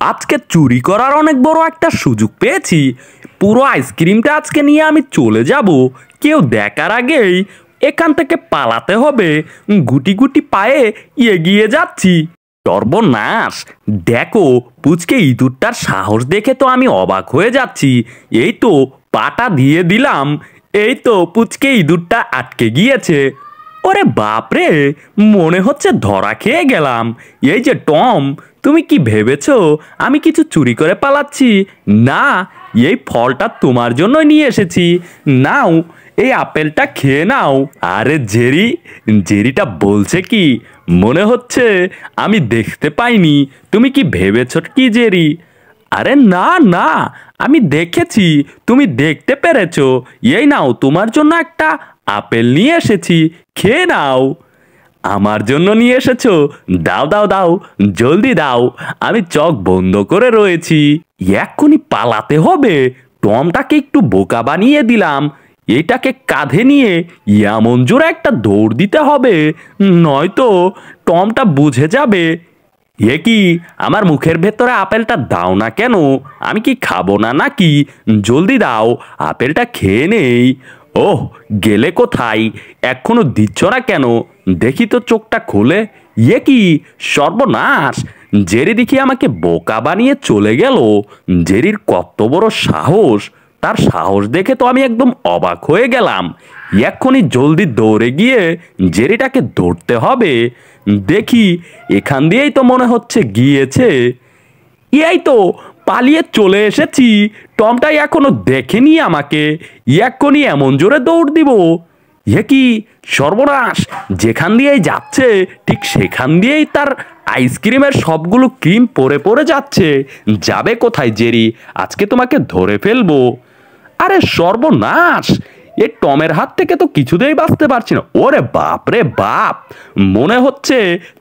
আজকে চুরি করার অনেক বড় একটা সুযোগ পেয়েছি। পুরো আইসক্রিমটা আজকে নিয়ে আমি চলে যাব। কেউ দেখার আগেই এখান থেকে পালাতে হবে। গুটি গুটি পায়ে এগিয়ে যাচ্ছি। সর্বনাশ! দেখো, পুচকে ইঁদুরটার সাহস দেখে তো আমি অবাক হয়ে যাচ্ছি। এই তো পাটা দিয়ে দিলাম। এই তো পুচকে ইঁদুরটা আটকে গিয়েছে। ওরে বাপরে, মনে হচ্ছে ধরা খেয়ে গেলাম। এই যে টম, তুমি কি ভেবেছো আমি কিছু চুরি করে পালাচ্ছি? না, এই ফলটা তোমার জন্য নিয়ে এসেছি। নাও, এই আপেলটা খেয়ে নাও। আরে জেরি, জেরিটা বলছে কি মনে হচ্ছে আমি দেখতে পাইনি। তুমি কি ভেবেছো কি জেরি? আরে না না, আমি দেখেছি, তুমি দেখতে পেরেছো। এই নাও, তোমার জন্য একটা আপেল নিয়ে এসেছি, খেয়ে নাও। আমার জন্য নিয়ে এসেছো? দাও দাও দাও, জলদি দাও। আমি চোখ বন্ধ করে রয়েছি। এক্ষুনি পালাতে হবে। টমটাকে একটু বোকা বানিয়ে দিলাম। এটাকে কাঁধে নিয়ে এমন জোরে একটা দৌড় দিতে হবে, নয়তো টমটা বুঝে যাবে। এ কি, আমার মুখের ভেতরে আপেলটা দাও না কেন? আমি কি খাবো না নাকি? জলদি দাও, আপেলটা খেয়ে নেই। ওহ, গেলে কোথায়? এখনো দিচ্ছ না কেন? দেখি তো চোখটা খুলে। এ কি সর্বনাশ! জেরি দেখি আমাকে বোকা বানিয়ে চলে গেল। জেরির কত বড় সাহস! তার সাহস দেখে তো আমি একদম অবাক হয়ে গেলাম। এক্ষুনি জলদি দৌড়ে গিয়ে জেরিটাকে ধরতে হবে। দেখি, এখান দিয়েই তো মনে হচ্ছে গিয়েছে। এই তো পালিয়ে চলে এসেছি। টমটাই এখনো দেখেনি আমাকে। এক্ষুনি এমন জোরে দৌড় দিব। এ কি সর্বনাশ! যেখান দিয়েই যাচ্ছে ঠিক সেখান দিয়েই তার আইসক্রিমের সবগুলো ক্রিম পড়ে পড়ে যাচ্ছে। যাবে কোথায় জেরি? আজকে তোমাকে ধরে ফেলবো। আরে সর্বনাশ! এ টমের হাত থেকে তো কিছুতেই বাঁচতে পারছি না। ওরে বাপ রে বাপ! মনে হচ্ছে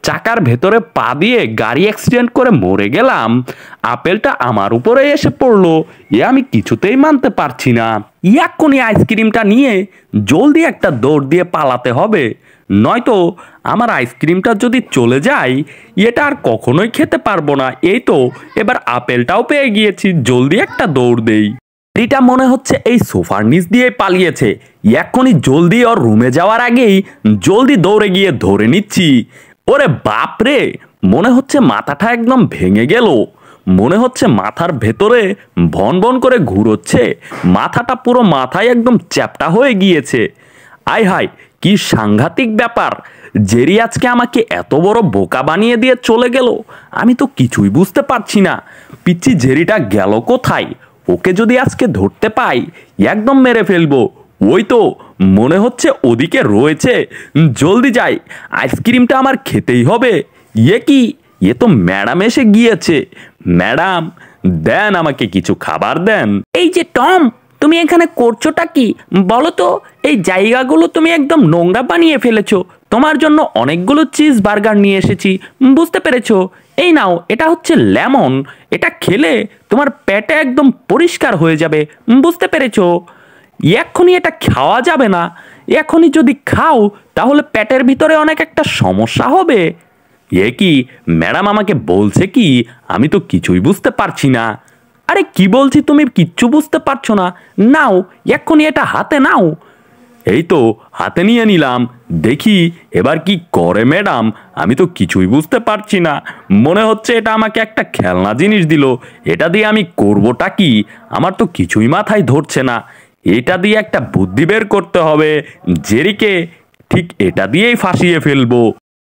চাকার ভেতরে পা দিয়ে গাড়ি অ্যাক্সিডেন্ট করে মরে গেলাম। আপেলটা আমার উপরে এসে পড়লো। এ আমি কিছুতেই মানতে পারছি না। এক্ষুনি আইসক্রিমটা নিয়ে জলদি একটা দৌড় দিয়ে পালাতে হবে, নয়তো আমার আইসক্রিমটা যদি চলে যায় এটা আর কখনোই খেতে পারবো না। এই তো এবার আপেলটাও পেয়ে গিয়েছি, জলদি একটা দৌড় দেই। এটা মনে হচ্ছে এই সোফার নিচ দিয়ে পালিয়েছে। এক্ষুনি জলদি ওর রুমে যাওয়ার আগেই জলদি দৌড়ে গিয়ে ধরে নিচ্ছি। ওরে বাপরে, মনে হচ্ছে মাথাটা একদম ভেঙে গেল। মনে হচ্ছে মাথার ভেতরে ভন ভন করে ঘুরোচ্ছে। মাথাটা পুরো মাথায় একদম চ্যাপ্টা হয়ে গিয়েছে। আয় হায়, কি সাংঘাতিক ব্যাপার! জেরি আজকে আমাকে এত বড় বোকা বানিয়ে দিয়ে চলে গেল। আমি তো কিছুই বুঝতে পারছি না। পিচ্চি জেরিটা গেল কোথায়? ওকে যদি আজকে ধরতে পাই একদম মেরে ফেলবো। ওই তো মনে হচ্ছে ওদিকে রয়েছে। জলদি যাই, আইসক্রিমটা আমার খেতেই হবে। এ কি, এ তো ম্যাডাম এসে গিয়েছে। ম্যাডাম, দেন আমাকে কিছু খাবার দেন। এই যে টম, তুমি এখানে করছোটা কি বলো তো? এই জায়গাগুলো তুমি একদম নোংরা বানিয়ে ফেলেছো। তোমার জন্য অনেকগুলো চিজ বার্গার নিয়ে এসেছি, বুঝতে পেরেছো? এই নাও, এটা হচ্ছে লেমন। এটা খেলে তোমার পেটে একদম পরিষ্কার হয়ে যাবে, বুঝতে পেরেছো? এক্ষুনি এটা খাওয়া যাবে না। এখনই যদি খাও তাহলে পেটের ভিতরে অনেক একটা সমস্যা হবে। এ কি, ম্যাডাম আমাকে বলছে কি? আমি তো কিছুই বুঝতে পারছি না। আরে কি বলছি, তুমি কিচ্ছু বুঝতে পারছো না? নাও, এক্ষুনি এটা হাতে নাও। এই তো হাতে নিয়ে নিলাম। দেখি এবার কি করে ম্যাডাম। আমি তো কিছুই বুঝতে পারছি না। মনে হচ্ছে এটা আমাকে একটা খেলনা জিনিস দিল। এটা দিয়ে আমি করবোটা কি? আমার তো কিছুই মাথায় ধরছে না। এটা দিয়ে একটা বুদ্ধি বের করতে হবে। জেরিকে ঠিক এটা দিয়েই ফাঁসিয়ে ফেলবো।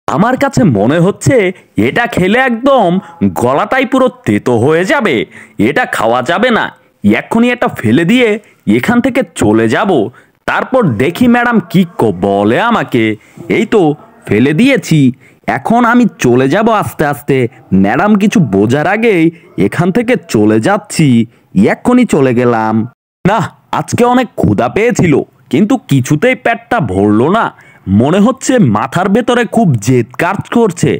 আমার কাছে মনে হচ্ছে এটা খেলে একদম গলাটাই পুরো তেতো হয়ে যাবে। এটা খাওয়া যাবে না। এক্ষুনি এটা ফেলে দিয়ে এখান থেকে চলে যাব। তারপর দেখি ম্যাডাম কি বলে আমাকে। এই তো ফেলে দিয়েছি। এখন আমি চলে যাব আস্তে আস্তে। ম্যাডাম কিছু বোঝার আগেই এখান থেকে চলে যাচ্ছি। এক্ষুনি চলে গেলাম। না, আজকে অনেক ক্ষুধা পেয়েছিল, কিন্তু কিছুতেই পেটটা ভরলো না। মনে হচ্ছে মাথার ভেতরে খুব জেদ কাজ করছে।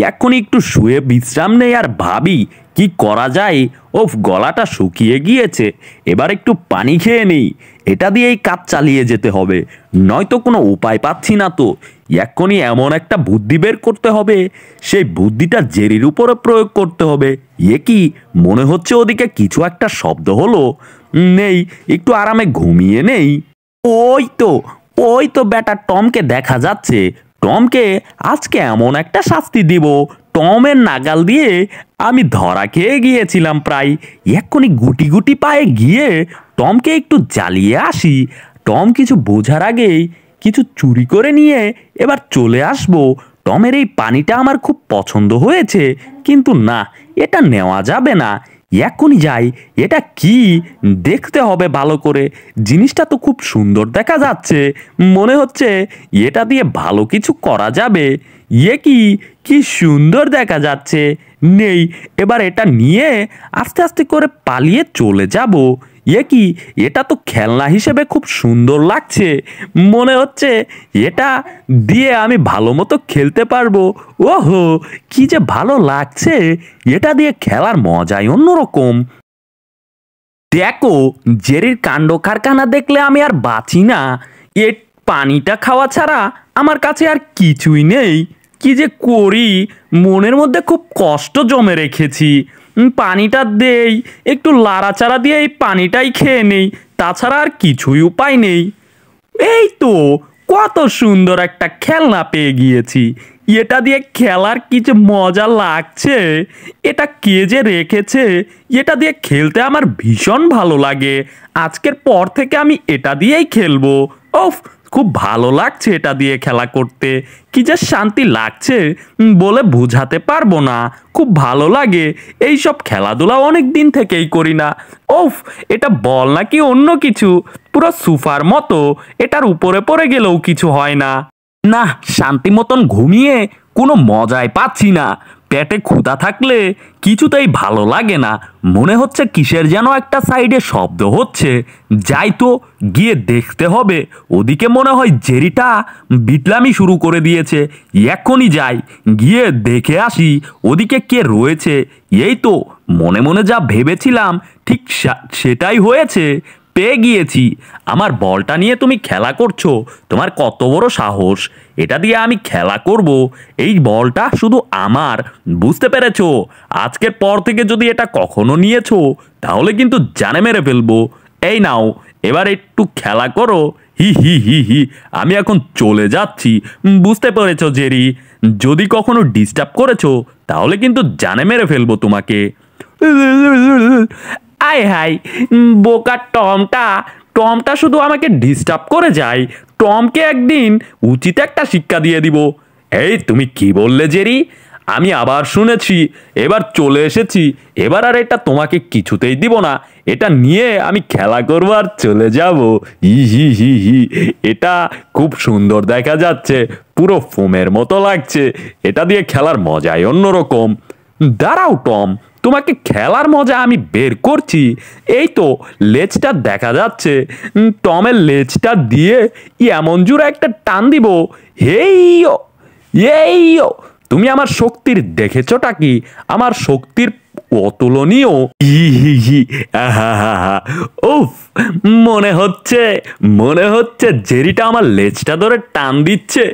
এক্ষুনি একটু শুয়ে বিশ্রাম নেই আর ভাবি কি করা যায়। ওফ, গলাটা শুকিয়ে গিয়েছে। এবার একটু পানি খেয়ে নেই। এটা দিয়েই কাজ চালিয়ে যেতে হবে, নয়তো কোনো উপায় পাচ্ছি না তো। এক্ষুনি এমন একটা বুদ্ধি বের করতে হবে, সেই বুদ্ধিটা জেরির উপরে প্রয়োগ করতে হবে। কি মনে হচ্ছে ওদিকে কিছু একটা শব্দ হলো। নেই, একটু আরামে ঘুমিয়ে নেই। ওই তো বেটা টমকে দেখা যাচ্ছে। টমকে আজকে এমন একটা শাস্তি দিব, টমের নাগাল দিয়ে আমি ধরা খেয়ে গিয়েছিলাম প্রায়। এক্ষুনি গুটি গুটি পায়ে গিয়ে টমকে একটু জ্বালিয়ে আসি। টম কিছু বোঝার আগেই কিছু চুরি করে নিয়ে এবার চলে আসবো। টমের এই পানিটা আমার খুব পছন্দ হয়েছে, কিন্তু না, এটা নেওয়া যাবে না। এখনই যাই। এটা কি দেখতে হবে ভালো করে। জিনিসটা তো খুব সুন্দর দেখা যাচ্ছে, মনে হচ্ছে এটা দিয়ে ভালো কিছু করা যাবে। কি সুন্দর দেখা যাচ্ছে। নেই, এবার এটা নিয়ে আস্তে আস্তে করে পালিয়ে চলে যাব। এটা তো খেলনা হিসেবে খুব সুন্দর লাগছে। মনে হচ্ছে এটা দিয়ে আমি ভালো মতো খেলতে পারবো। ওহো, কি যে ভালো লাগছে। এটা দিয়ে খেলার মজাই অন্যরকম। দেখো, জেরির কাণ্ড কারখানা দেখলে আমি আর বাঁচি না। এ পানিটা খাওয়া ছাড়া আমার কাছে আর কিছুই নেই। কি যে করি, মনের মধ্যে খুব কষ্ট জমে রেখেছি। পানিটা দেই, একটু লাড়াচাড়া দিয়ে এই পানিটাই খেয়ে নেই, তাছাড়া আর কিছুই উপায় নেই। এই তো কত সুন্দর একটা খেলনা পেয়ে গিয়েছি। এটা দিয়ে খেলার কি যে মজা লাগছে। এটা কে যে রেখেছে, এটা দিয়ে খেলতে আমার ভীষণ ভালো লাগে। আজকের পর থেকে আমি এটা দিয়েই খেলবো। ওফ, খুব ভালো লাগছে এটা দিয়ে খেলা করতে। কি যে শান্তি লাগছে বলে বোঝাতে পারবো না। খুব ভালো লাগে। এই সব খেলাধুলা অনেক দিন থেকেই করি না। ওফ, এটা বল নাকি অন্য কিছু, পুরো সোফার মতো। এটার উপরে পড়ে গেলেও কিছু হয় না। না, শান্তি মতন ঘুমিয়ে কোনো মজাই পাচ্ছি না। পেটে ক্ষুধা থাকলে কিছুতেই ভালো লাগে না। মনে হচ্ছে কিসের যেন একটা সাইডে শব্দ হচ্ছে। যাই তো, গিয়ে দেখতে হবে। ওদিকে মনে হয় জেরিটা বিটলামি শুরু করে দিয়েছে। এখনই যাই, গিয়ে দেখে আসি ওদিকে কে রয়েছে। এই তো, মনে মনে যা ভেবেছিলাম ঠিক সেটাই হয়েছে। পেয়ে গিয়েছি। আমার বলটা নিয়ে তুমি খেলা করছো, তোমার কত বড় সাহস। এটা দিয়ে আমি খেলা করব। এই বলটা শুধু আমার, বুঝতে পেরেছো? আজকের পর থেকে যদি এটা কখনো নিয়েছো তাহলে কিন্তু জানে মেরে ফেলবো। এই নাও, এবার একটু খেলা করো। হি হি হি হি, আমি এখন চলে যাচ্ছি। বুঝতে পেরেছো জেরি? যদি কখনো ডিস্টার্ব করেছো তাহলে কিন্তু জানে মেরে ফেলবো তোমাকে। আয় হাই, বোকা টমটা শুধু আমাকে ডিস্টার্ব করে যায়। টমকে একদিন উচিত একটা শিক্ষা দিয়ে দিব। এই তুমি কি বললে জেরি? আমি আবার শুনেছি। এবার চলে এসেছি। এবার আর এটা তোমাকে কিছুতেই দিব না। এটা নিয়ে আমি খেলা করবো আর চলে যাব। হি হি হি হি, এটা খুব সুন্দর দেখা যাচ্ছে, পুরো ফোমের মতো লাগছে। এটা দিয়ে খেলার মজাই অন্যরকম। দাঁড়াও টম, তোমাকে খেলার মজা আমি বের করছি। এই তো লেজটা দেখা যাচ্ছে। টমের লেজটা দিয়ে এমন জোরে একটা টান দিব। হেইও এইও, তুমি আমার শক্তির দেখেছোটা কি? আমার শক্তির অতুলনীয়। উফ, মনে হচ্ছে জেরিটা আমার লেজটা ধরে টান দিচ্ছে।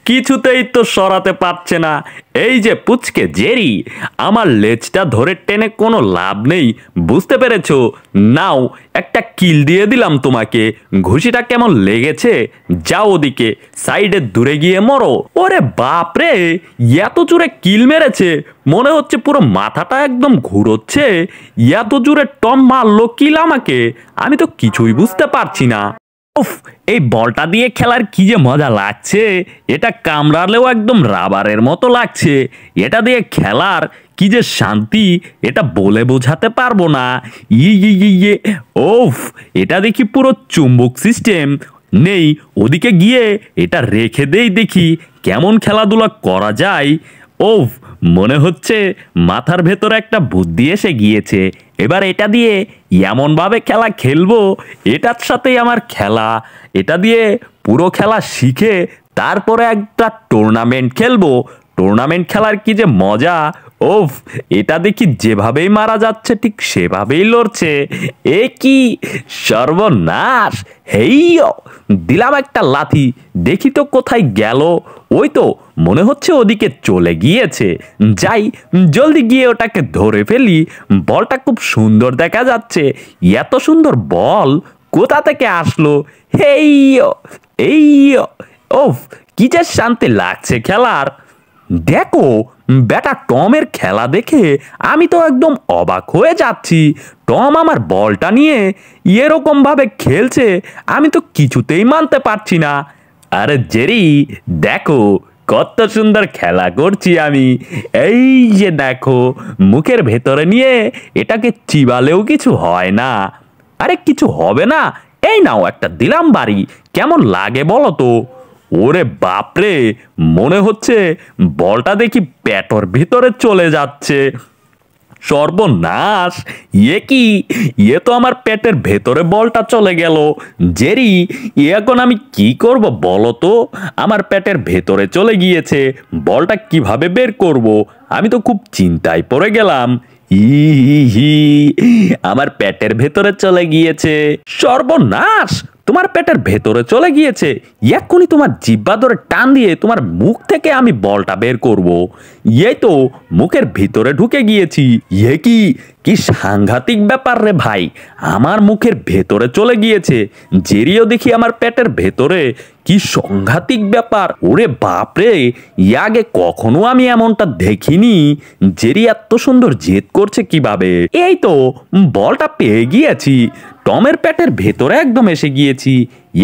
কিছুতেই তো সরাতে পারছে না। এই যে পুচকে জেরি, আমার লেজটা ধরে টেনে কোনো লাভ নেই, বুঝতে পেরেছো? নাও, একটা কিল দিয়ে দিলাম তোমাকে। ঘুষিটা কেমন লেগেছে? যাও ওদিকে সাইডে দূরে গিয়ে মরো। ওরে বাপ রে, এত জোরে কিল মেরেছে, মনে হচ্ছে পুরো মাথাটা একদম ঘুরোচ্ছে। এত জোরে টম মারলো কিল আমাকে, আমি তো কিছুই বুঝতে পারছি না। উফ, এই বলটা দিয়ে খেলার কি যে মজা লাগছে। এটা কামড়ালেও একদম রাবারের মতো লাগছে। এটা দিয়ে খেলার কি যে শান্তি, এটা বলে বোঝাতে পারবো না। ইয়ে, ওফ, এটা দেখি পুরো চুম্বক সিস্টেম। নেই, ওদিকে গিয়ে এটা রেখে দেই, দেখি কেমন খেলাধুলা করা যায়। ওফ, মনে হচ্ছে মাথার ভেতরে একটা বুদ্ধি এসে গিয়েছে। এবার এটা দিয়ে এমনভাবে খেলা খেলবো, এটার সাথেই আমার খেলা। এটা দিয়ে পুরো খেলা শিখে তারপরে একটা টুর্নামেন্ট খেলবো। টুর্নামেন্ট খেলার কি যে মজা, ওফ, এটা দেখি যেভাবেই মারা যাচ্ছে ঠিক সেভাবেই লড়ছে। এ কি সর্বনাশ! হেইয়ো, দিলাম একটা লাথি, দেখি তো কোথায় গেল। ওই তো মনে হচ্ছে ওদিকে চলে গিয়েছে। যাই, জলদি গিয়ে ওটাকে ধরে ফেলি। বলটা খুব সুন্দর দেখা যাচ্ছে। এত সুন্দর বল কোথা থেকে আসলো? হেইয়ো, এইয়ো, ওফ, কি যে শান্তি লাগছে খেলার। দেখো, বেটা টমের খেলা দেখে আমি তো একদম অবাক হয়ে যাচ্ছি। টম আমার বলটা নিয়ে এরকম ভাবে খেলছে, আমি তো কিছুতেই মানতে পারছি না। আরে জেরি, দেখো কত সুন্দর খেলা করছি আমি। এই যে দেখো, মুখের ভেতরে নিয়ে এটাকে চিবালেও কিছু হয় না। আরে কিছু হবে না, এই নাও একটা দিলাম বাড়ি। কেমন লাগে বলো তো? ওরে বাপরে, মনে হচ্ছে বলটা দেখি পেটর ভিতরে চলে যাচ্ছে। সর্বনাশ! কি, তো আমার পেটের ভেতরে বলটা চলে গেল। জেরি, এখন আমি কি করব বলো তো? আমার পেটের ভেতরে চলে গিয়েছে, বলটা কিভাবে বের করব? আমি তো খুব চিন্তায় পড়ে গেলাম। হি, আমার পেটের ভেতরে চলে গিয়েছে। সর্বনাশ! তোমার পেটের ভেতরে চলে গিয়েছে। এক্ষুনি তোমার জিহ্বা ধরে টান দিয়ে তোমার মুখ থেকে আমি বলটা বের করব। এই তো মুখের ভিতরে ঢুকে গিয়েছি। কি কি সাংঘাতিক ব্যাপার রে ভাই! আমার মুখের ভেতরে চলে গিয়েছে। জেরিও দেখি আমার পেটের ভেতরে। কি সাংঘাতিক ব্যাপার! ওরে বাপরে, আগে কখনো আমি এমনটা দেখিনি। জেরি এত সুন্দর জেদ করছে কিভাবে? এই তো বলটা পেয়ে গিয়েছি, টমের পেটের ভেতরে একদম এসে গিয়েছি।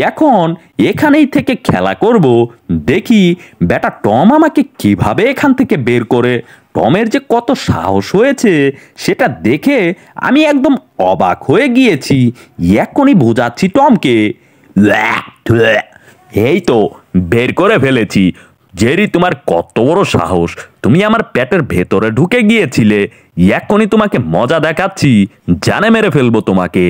এখন এখানেই থেকে খেলা করব। দেখি বেটা টম আমাকে কিভাবে এখান থেকে বের করে। টমের যে কত সাহস হয়েছে সেটা দেখে আমি একদম অবাক হয়ে গিয়েছি। এখনই বোঝাচ্ছি টমকে। এই তো বের করে ফেলেছি। জেরি, তোমার কত বড় সাহস! তুমি আমার পেটের ভেতরে ঢুকে গিয়েছিলে। এখনই তোমাকে মজা দেখাচ্ছি, জানে মেরে ফেলবো তোমাকে।